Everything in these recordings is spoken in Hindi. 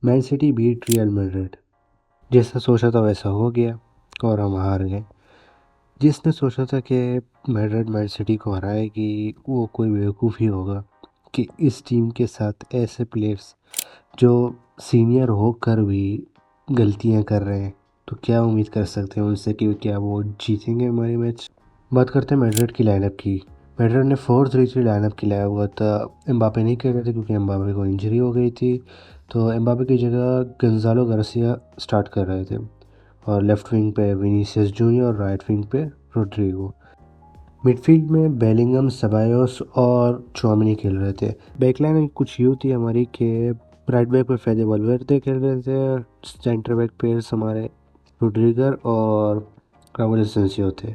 Man City beat Real Madrid. जैसा सोचा था वैसा हो गया और हम हार गए। जिसने सोचा था कि मैड्रिड मैन सिटी को हराएगी वो कोई बेवकूफ़ ही होगा कि इस टीम के साथ ऐसे प्लेयर्स जो सीनियर होकर भी गलतियां कर रहे हैं, तो क्या उम्मीद कर सकते हैं उनसे कि क्या वो जीतेंगे हमारे मैच। बात करते हैं मैड्रिड की लाइनअप की। मैड्रिड ने 4-3-3 लाइनअप खिलाया हुआ था। एम्बापे नहीं खेल रहे थे क्योंकि एम्बापे को इंजरी हो गई थी, तो एम्बापे की जगह गंजालो गार्सिया स्टार्ट कर रहे थे और लेफ्ट विंग पे विनीसियस जूनियर और राइट विंग पे रोड्रिगो। मिडफील्ड में बेलिंगम, सबायोस और चौमिनी खेल रहे थे। बैकलाइन कुछ यूँ थी हमारी कि राइट बैक पे फेदे वलवेर्दे खेल रहे थे, सेंटर बैक पे हमारे रोड्रिगर और राउल एसेंसियो थे,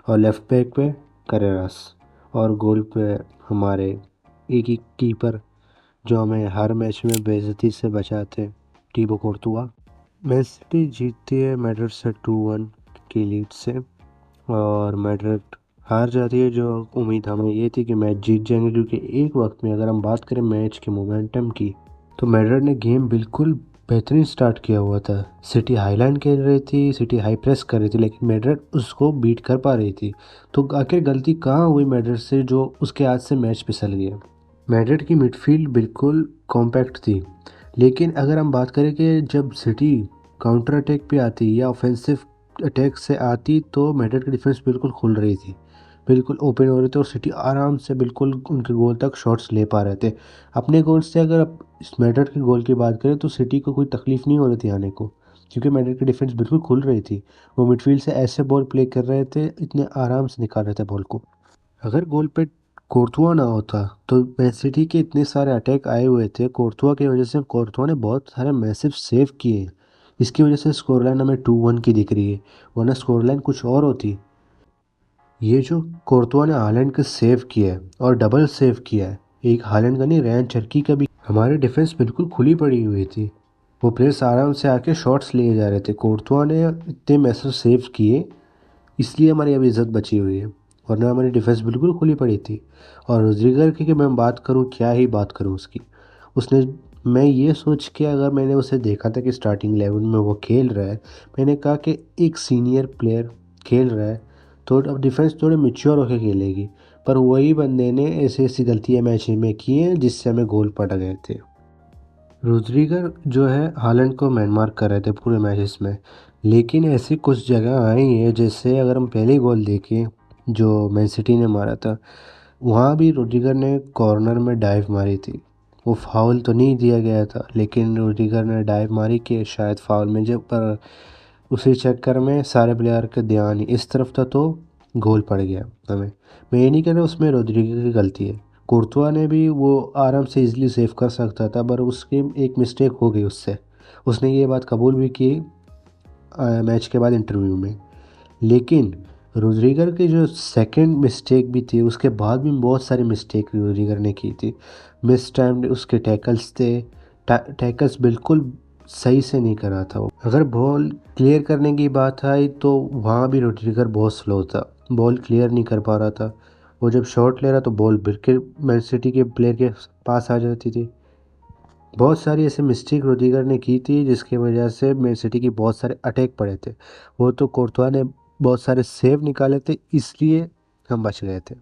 और लेफ्ट बैक पे करेरास, और गोल पे हमारे एक ही कीपर जो हमें हर मैच में बेइज्जती से बचाते, टीबो कोर्तुआ। मैन सिटी जीतती है मैड्रिड से 2-1 की लीड से, और मैड्रिड हार जाती है। जो उम्मीद हमें ये थी कि मैच जीत जाएंगे, क्योंकि एक वक्त में अगर हम बात करें मैच के मोमेंटम की, तो मैड्रिड ने गेम बिल्कुल बेहतरीन स्टार्ट किया हुआ था। सिटी हाईलाइन खेल रही थी, सिटी हाई प्रेस कर रही थी, लेकिन मैड्रिड उसको बीट कर पा रही थी। तो आखिर गलती कहाँ हुई मैड्रिड से जो उसके हाथ से मैच फिसल गया। मैड्रिड की मिडफील्ड बिल्कुल कॉम्पैक्ट थी, लेकिन अगर हम बात करें कि जब सिटी काउंटर अटैक पे आती या ऑफेंसिव अटैक से आती, तो मैड्रिड की डिफेंस बिल्कुल खुल रही थी, बिल्कुल ओपन हो रहे थे, और सिटी आराम से बिल्कुल उनके गोल तक शॉट्स ले पा रहे थे। अपने गोल से अगर आप इस मैड्रिड के गोल की बात करें तो सिटी को कोई तकलीफ नहीं हो रही थी आने को, क्योंकि मैड्रिड की डिफेंस बिल्कुल खुल रही थी। वो मिडफील्ड से ऐसे बॉल प्ले कर रहे थे, इतने आराम से निकाल रहे थे बॉल को। अगर गोल पे कोर्तुआ ना होता तो मैन सिटी के इतने सारे अटैक आए हुए थे कोर्तुआ की वजह से। कोर्तुआ ने बहुत सारे मैसिव सेव किए, इसकी वजह से स्कोर लाइन हमें 2-1 की दिख रही है, वरना स्कोर लाइन कुछ और होती। ये जो कोर्तुआ ने हालैंड का सेव किया है और डबल सेव किया है, एक हालैंड का नहीं, रैन चर्की का भी। हमारी डिफेंस बिल्कुल खुली पड़ी हुई थी, वो प्लेयर्स आराम से आके शॉट्स लिए जा रहे थे। कोर्तुआ ने इतने मैसिव सेव किए, इसलिए हमारी अभी इज़्ज़त बची हुई है, वरना हमारी डिफेंस बिल्कुल खुली पड़ी थी। और रोड्रिगर की मैं बात करूँ, क्या ही बात करूँ उसकी। उसने, मैं ये सोच के अगर मैंने उसे देखा था कि स्टार्टिंग 11 में वो खेल रहा है, मैंने कहा कि एक सीनियर प्लेयर खेल रहा है तो अब डिफेंस थोड़ी मैच्योर होकर खेलेगी। पर वही बंदे ने ऐसी ऐसी गलतियाँ मैच में की हैं जिससे हमें गोल पड़ गए थे। रोड्रिगर जो है हालैंड को मैन मार्क कर रहे थे पूरे मैचेस में, लेकिन ऐसी कुछ जगह आई है जैसे अगर हम पहले गोल देखें जो मैन सिटी ने मारा था, वहाँ भी रोड्रिगर ने कॉर्नर में डाइव मारी थी। वो फाउल तो नहीं दिया गया था, लेकिन रोड्रिगर ने डाइव मारी कि शायद फाउल में, जब पर उसी चक्कर में सारे प्लेयर का ध्यान इस तरफ था तो गोल पड़ गया हमें। मैं ये नहीं कह रहा उसमें रोड्रिगर की गलती है, कोर्तुआ ने भी वो आराम से इजीली सेव कर सकता था, पर उसकी एक मिस्टेक हो गई उससे। उसने ये बात कबूल भी की मैच के बाद इंटरव्यू में। लेकिन रोड्रिगर की जो सेकंड मिस्टेक भी थी, उसके बाद भी बहुत सारी मिस्टेक रोड्रिगर ने की थी। मिस टाइम उसके टैकल्स थे, टैकल्स बिल्कुल सही से नहीं करा था वो। अगर बॉल क्लियर करने की बात आई तो वहाँ भी रोड्रिगर बहुत स्लो था, बॉल क्लियर नहीं कर पा रहा था। वो जब शॉट ले रहा तो बॉल बिल्कुल मैन सिटी के प्लेयर के पास आ जाती थी। बहुत सारी ऐसे मिस्टेक रोड्रिगर ने की थी जिसकी वजह से मैन सिटी की बहुत सारे अटैक पड़े थे। वो तो कोर्तुआ ने बहुत सारे सेव निकाले थे, इसलिए हम बच गए थे।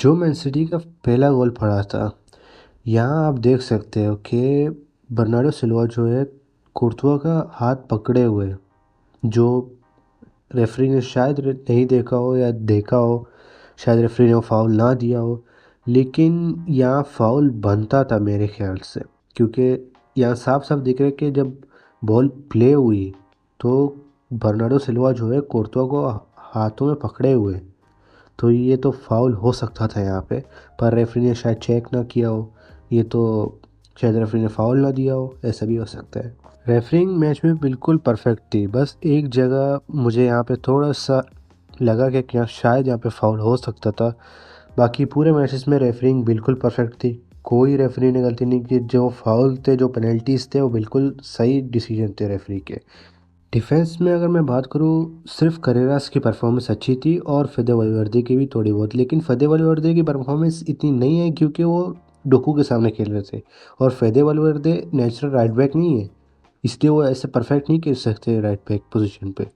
जो मैन सिटी का पहला गोल पड़ा था, यहाँ आप देख सकते हो कि बर्नार्डो सिल्वा जो है कोर्तुआ का हाथ पकड़े हुए, जो रेफरी ने शायद नहीं देखा हो या देखा हो, शायद रेफरी ने वो फाउल ना दिया हो, लेकिन यहाँ फाउल बनता था मेरे ख्याल से। क्योंकि यहाँ साफ साफ दिख रहा है कि जब बॉल प्ले हुई तो बर्नार्डो सिल्वा जो है कोर्तुआ को हाथों में पकड़े हुए, तो ये तो फाउल हो सकता था यहाँ पे। पर रेफरी ने शायद चेक ना किया हो, ये तो शायद रेफरी ने फाउल ना दिया हो, ऐसा भी हो सकता है। रेफरिंग मैच में बिल्कुल परफेक्ट थी, बस एक जगह मुझे यहाँ पे थोड़ा सा लगा कि क्या शायद यहाँ पे फाउल हो सकता था। बाकी पूरे मैचेस में रेफरिंग बिल्कुल परफेक्ट थी, कोई रेफरी ने गलती नहीं की। जो फाउल थे, जो पेनल्टीज़ थे, वो बिल्कुल सही डिसीजन थे रेफरी के। डिफेंस में अगर मैं बात करूँ, सिर्फ करेरास की परफॉर्मेंस अच्छी थी और फेदे वलवर्दे की भी थोड़ी बहुत, लेकिन फेदे वलवर्दे की परफॉर्मेंस इतनी नहीं है क्योंकि वो डोकू के सामने खेल रहे थे। और फेदे वालवर्दे नेचुरल राइट बैक नहीं है, इसलिए वो ऐसे परफेक्ट नहीं खेल सकते राइट बैक पोजीशन पे।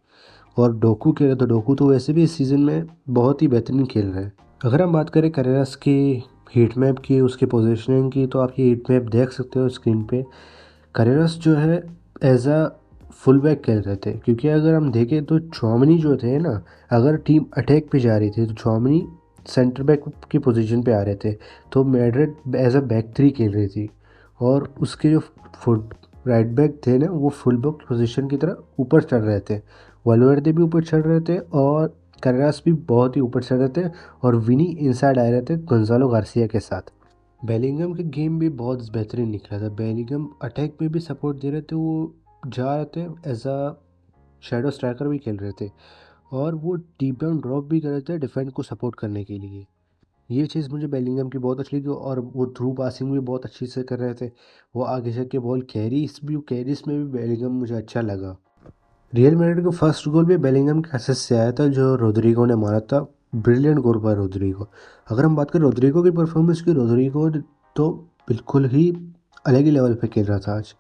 और डोकू खेले तो डोकू तो वैसे भी इस सीज़न में बहुत ही बेहतरीन खेल रहा है। अगर हम बात करें करेरास की हीट मैप की, उसकी पोजीशनिंग की, तो आप ये हीट मैप देख सकते हो स्क्रीन पे। करेरास जो है एज अ फुल बैक खेल रहे थे, क्योंकि अगर हम देखें तो चौमनी जो थे ना, अगर टीम अटैक पे जा रही थी तो चौमनी सेंटर बैक की पोजीशन पे आ रहे थे, तो Madrid as a back three खेल रही थी। और उसके जो फुट राइट बैक थे ना, वो फुल बैक पोजीशन की तरह ऊपर चढ़ रहे थे। वालवर्दे भी ऊपर चढ़ रहे थे और करेरास भी बहुत ही ऊपर चढ़ रहे थे। और विनी इनसाइड आ रहे थे गोंजालो गार्सिया के साथ। बेलिंगम की गेम भी बहुत बेहतरीन निकला था। बेलिंगम अटैक में भी सपोर्ट दे रहे थे, वो जा रहे थे एज अ शैडो स्ट्राइकर भी खेल रहे थे। और वो डीप डाउन ड्रॉप भी कर रहे थे डिफेंड को सपोर्ट करने के लिए। ये चीज़ मुझे बेलिंगम की बहुत अच्छी लगी। और वो थ्रू पासिंग भी बहुत अच्छी से कर रहे थे। वो आगे से के बॉल कैरीज में भी बेलिंगम मुझे अच्छा लगा। रियल मैड्रिड का फर्स्ट गोल भी बेलिंगम के असिस्ट से आया था, जो रोड्रिगो ने मारा था। ब्रिलियंट गोल पर रोड्रिगो। अगर हम बात करें रोड्रिगो की परफॉर्मेंस की, रोड्रिगो तो बिल्कुल ही अलग ही लेवल पे खेल रहा था आज।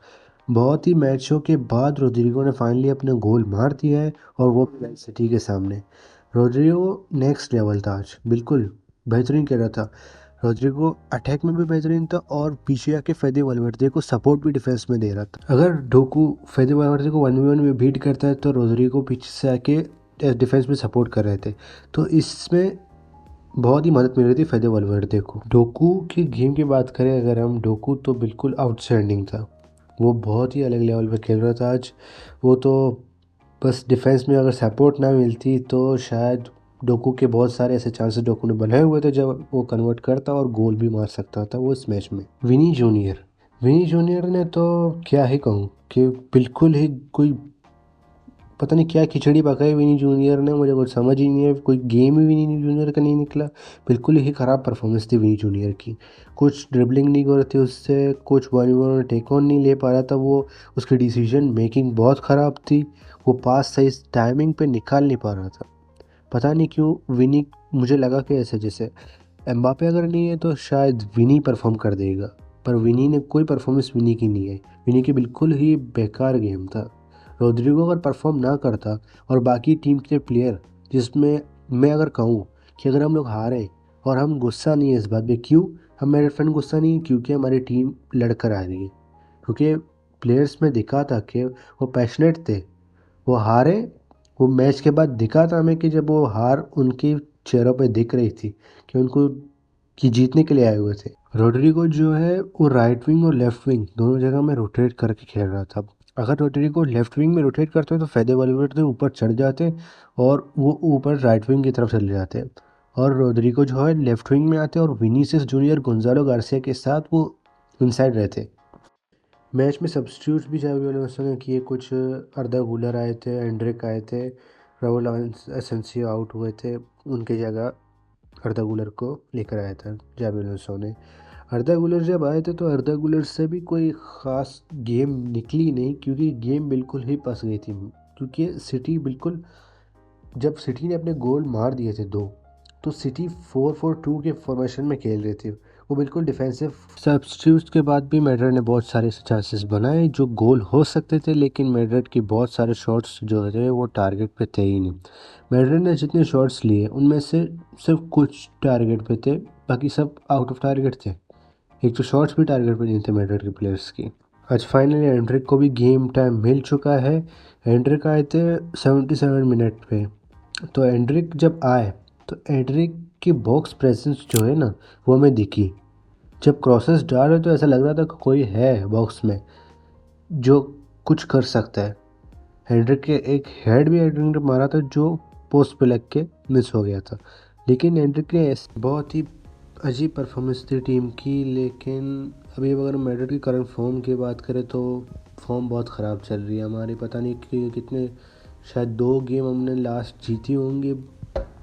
बहुत ही मैचों के बाद रोड्रिगो ने फाइनली अपना गोल मार दिया है, और वो मैन सिटी के सामने। रोड्रिगो नेक्स्ट लेवल था आज, बिल्कुल बेहतरीन खेल रहा था। रोड्रिगो अटैक में भी बेहतरीन था, और पीछे आके फेदे वालवर्दे को सपोर्ट भी डिफेंस में दे रहा था। अगर डोकू फेदे वालवर्दे को 1v1 में बीट करता है, तो रोड्रिगो पीछे से आके डिफेंस में सपोर्ट कर रहे थे। तो इसमें बहुत ही मदद मिल रही थी फेदे वालवर्दे को। डोकू की गेम की बात करें अगर हम, डोकू तो बिल्कुल आउटस्टैंडिंग था। वो बहुत ही अलग लेवल पे खेल रहा था आज। वो तो बस डिफेंस में अगर सपोर्ट ना मिलती तो शायद डोकू के बहुत सारे ऐसे चांसेस डोकू ने बनाए हुए थे, जब वो कन्वर्ट करता और गोल भी मार सकता था वो इस मैच में। विनी जूनियर ने तो क्या ही कहूँ कि बिल्कुल ही कोई पता नहीं क्या खिचड़ी पकाई विनी जूनियर ने, मुझे कुछ समझ ही नहीं है। कोई गेम ही विनी जूनियर का नहीं निकला। बिल्कुल ही ख़राब परफॉर्मेंस थी विनी जूनियर की। कुछ ड्रिबलिंग नहीं हो रही थी उससे, कुछ वन वन टेक ऑन नहीं ले पा रहा था वो। उसकी डिसीजन मेकिंग बहुत ख़राब थी। वो पास सही टाइमिंग पे निकाल नहीं पा रहा था। पता नहीं क्यों विनी, मुझे लगा कि ऐसे जैसे एम्बापे अगर नहीं है तो शायद विनी परफॉर्म कर देगा, पर विनी ने कोई परफॉर्मेंस विनी की नहीं है। विनी की बिल्कुल ही बेकार गेम था। रोड्रिगो अगर परफॉर्म ना करता, और बाकी टीम के प्लेयर, जिसमें मैं अगर कहूँ कि अगर हम लोग हारे और हम गुस्सा नहीं है इस बात पे, क्यों हम, मेरे फ्रेंड गुस्सा नहीं है क्योंकि हमारी टीम लड़कर आ रही है। क्योंकि प्लेयर्स में दिखा था कि वो पैशनेट थे। वो हारे, वो मैच के बाद दिखा था हमें कि जब वो हार उनकी चेहरों पे दिख रही थी कि उनको कि जीतने के लिए आए हुए थे। रोड्रिगो जो है वो राइट विंग और लेफ्ट विंग दोनों जगह में रोटेट करके खेल रहा था। अगर रोड्रिगो लेफ्ट विंग में रोटेट करते तो फेदे वालवर्दे ऊपर चढ़ जाते, और वो ऊपर राइट विंग की तरफ चले जाते। और रोड्रिगो जो है लेफ्ट विंग में आते, और विनीसियस जूनियर गोंजालो गार्सिया के साथ वो इनसाइड रहते। मैच में सब्स्टिट्यूट्स भी जावी अलोंसो ने किए। कुछ अर्दा गुलर आए थे, एंड्रिक आए थे, राहुल एसेंसियो आउट हुए थे। उनकी जगह अर्दा गुलर को लेकर आया था जावी अलोंसो ने। अर्दा गुलर जब आए थे तो अर्दा गुलर से भी कोई ख़ास गेम निकली नहीं, क्योंकि गेम बिल्कुल ही फंस गई थी। क्योंकि सिटी बिल्कुल, जब सिटी ने अपने गोल मार दिए थे दो, तो सिटी 4-4-2 के फॉर्मेशन में खेल रही थी। वो बिल्कुल डिफेंसिव। सब्स्टिट्यूट्स के बाद भी मैड्रिड ने बहुत सारे चांसेस बनाए जो गोल हो सकते थे, लेकिन मैड्रिड की बहुत सारे शॉट्स जो थे वो टारगेट पे थे ही नहीं। मैड्रिड ने जितने शॉट्स लिए उनमें से सिर्फ कुछ टारगेट पे थे, बाकी सब आउट ऑफ टारगेट थे। एक तो शॉट्स भी टारगेट पे नहीं थे मैड्रिड के प्लेयर्स की। आज फाइनली एंड्रिक को भी गेम टाइम मिल चुका है। एंड्रिक आए थे 77 मिनट पे। तो एंड्रिक जब आए तो एंड्रिक की बॉक्स प्रेजेंस जो है ना, वो हमें दिखी। जब क्रॉसेस डाल रहे तो ऐसा लग रहा था कि कोई है बॉक्स में जो कुछ कर सकता है। हेंड्रिक के एक हेड भी हेंड्रिक ने मारा था जो पोस्ट पे लग के मिस हो गया था। लेकिन हेंड्रिक ने बहुत ही अजीब परफॉर्मेंस थी टीम की। लेकिन अभी अगर मैड्रिड की करंट फॉर्म की बात करें तो फॉर्म बहुत ख़राब चल रही है हमारी। पता नहीं कि कितने, शायद 2 गेम हमने लास्ट जीती होंगी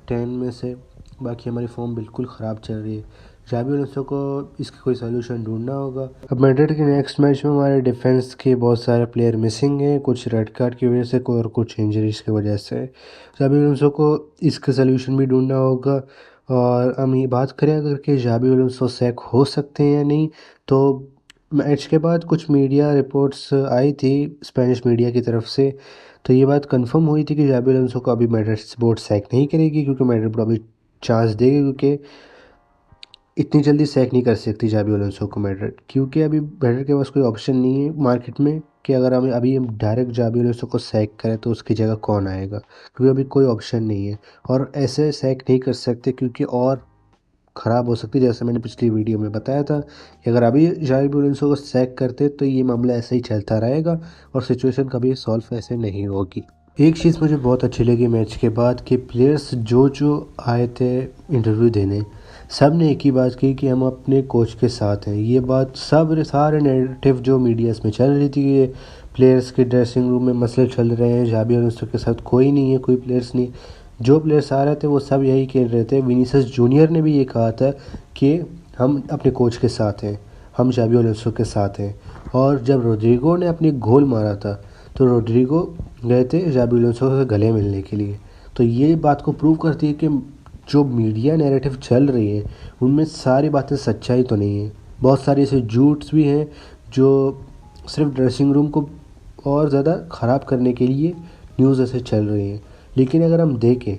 10 में से। बाकी हमारी फॉर्म बिल्कुल ख़राब चल रही है। जावी अलोंसो को इसका कोई सलूशन ढूंढना होगा। अब मैड्रिड के नेक्स्ट मैच में हमारे डिफेंस के बहुत सारे प्लेयर मिसिंग हैं, कुछ रेड कार्ड की वजह से और कुछ इंजरीज की वजह से। जावी अलोंसो को इसका सलूशन भी ढूंढना होगा। और हम ये बात करें अगर कि जाबी अलोंसो सैक हो सकते हैं या नहीं, तो मैच के बाद कुछ मीडिया रिपोर्ट्स आई थी स्पेनिश मीडिया की तरफ से, तो ये बात कंफर्म हुई थी कि जाबी अलोंसो को अभी मैड्रिड बोर्ड सैक नहीं करेगी, क्योंकि मैड्रिड बोर्ड अभी चांस देगी, क्योंकि इतनी जल्दी सैक नहीं कर सकती जाबी अलोंसो को मैड्रिड, क्योंकि अभी मैड्रिड के पास कोई ऑप्शन नहीं है मार्केट में कि अगर हम अभी हम डायरेक्ट जाबी अलोंसो को सैक करें तो उसकी जगह कौन आएगा, क्योंकि अभी कोई ऑप्शन नहीं है। और ऐसे सैक नहीं कर सकते क्योंकि और ख़राब हो सकती है, जैसे मैंने पिछली वीडियो में बताया था कि अगर अभी जाबी अलोंसो को सैक करते तो ये मामला ऐसे ही चलता रहेगा और सिचुएशन कभी सॉल्व ऐसे नहीं होगी। एक चीज़ मुझे बहुत अच्छी लगी मैच के बाद कि प्लेयर्स जो आए थे इंटरव्यू देने, सब ने एक ही बात की कि हम अपने कोच के साथ हैं। ये बात सब सारे नैरेटिव जो मीडियाज़ में चल रही थी कि प्लेयर्स के ड्रेसिंग रूम में मसले चल रहे हैं, जाबी अलोंसो के साथ कोई नहीं है, कोई प्लेयर्स नहीं, जो प्लेयर्स आ रहे थे वो सब यही कह रहे थे। विनीसियस जूनियर ने भी ये कहा था कि हम अपने कोच के साथ हैं, हम जाबी अलोंसो के साथ हैं। और जब रोड्रिगो ने अपनी गोल मारा था तो रोड्रिगो गए थे जाबी अलोंसो से गले मिलने के लिए। तो ये बात को प्रूव करती है कि जो मीडिया नैरेटिव चल रही है उनमें सारी बातें सच्चाई तो नहीं है, बहुत सारे ऐसे झूठ भी हैं जो सिर्फ ड्रेसिंग रूम को और ज़्यादा ख़राब करने के लिए न्यूज़ ऐसे चल रही हैं। लेकिन अगर हम देखें,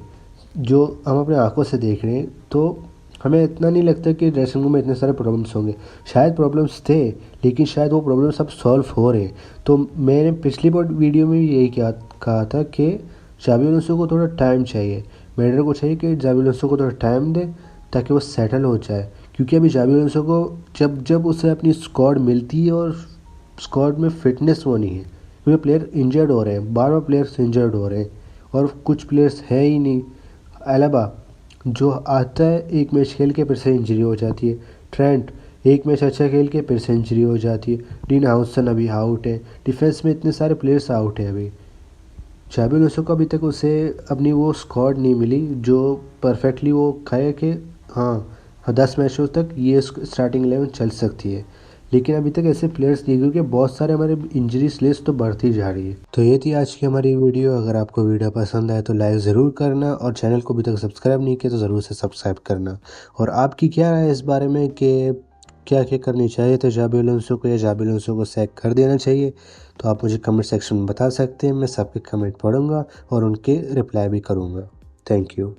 जो हम अपने आंखों से देख रहे हैं, तो हमें इतना नहीं लगता कि ड्रेसिंग रूम में इतने सारे प्रॉब्लम्स होंगे। शायद प्रॉब्लम्स थे, लेकिन शायद वो प्रॉब्लम्स अब सॉल्व हो रहे हैं। तो मैंने पिछली वीडियो में भी यही कहा था कि जाबी अलोंसो को थोड़ा टाइम चाहिए, मैड्रिड को चाहिए कि जाबी अलोंसो को थोड़ा टाइम दे ताकि वो सेटल हो जाए। क्योंकि अभी जाबी अलोंसो को जब जब उसे अपनी स्क्वाड मिलती है और स्क्वाड में फिटनेस वो नहीं है, क्योंकि प्लेयर इंजर्ड हो रहे हैं, बार बार प्लेयर्स इंजर्ड हो रहे हैं और कुछ प्लेयर्स है ही नहीं। अलावा जो आता है एक मैच खेल के फिर से इंजरी हो जाती है, ट्रेंट एक मैच अच्छा खेल के फिर से इंजरी हो जाती है, डीन हाउसन अभी आउट है, डिफेंस में इतने सारे प्लेयर्स आउट हैं अभी। जाबी अलोंसो को अभी तक उसे अपनी वो स्क्वाड नहीं मिली जो परफेक्टली वो कहे कि हाँ 10 मैचों तक ये स्टार्टिंग 11 चल सकती है। लेकिन अभी तक ऐसे प्लेयर्स नहीं, क्योंकि बहुत सारे हमारे इंजरीज लिस्ट तो बढ़ती जा रही है। तो ये थी आज की हमारी वीडियो। अगर आपको वीडियो पसंद आए तो लाइक ज़रूर करना और चैनल को अभी तक सब्सक्राइब नहीं किया तो ज़रूर से सब्सक्राइब करना। और आपकी क्या राय है इस बारे में कि क्या क्या करनी चाहिए था जाबी अलोंसो को, या जाबी अलोंसो को सैक कर देना चाहिए, तो आप मुझे कमेंट सेक्शन में बता सकते हैं। मैं सबके कमेंट पढ़ूंगा और उनके रिप्लाई भी करूंगा। Thank you.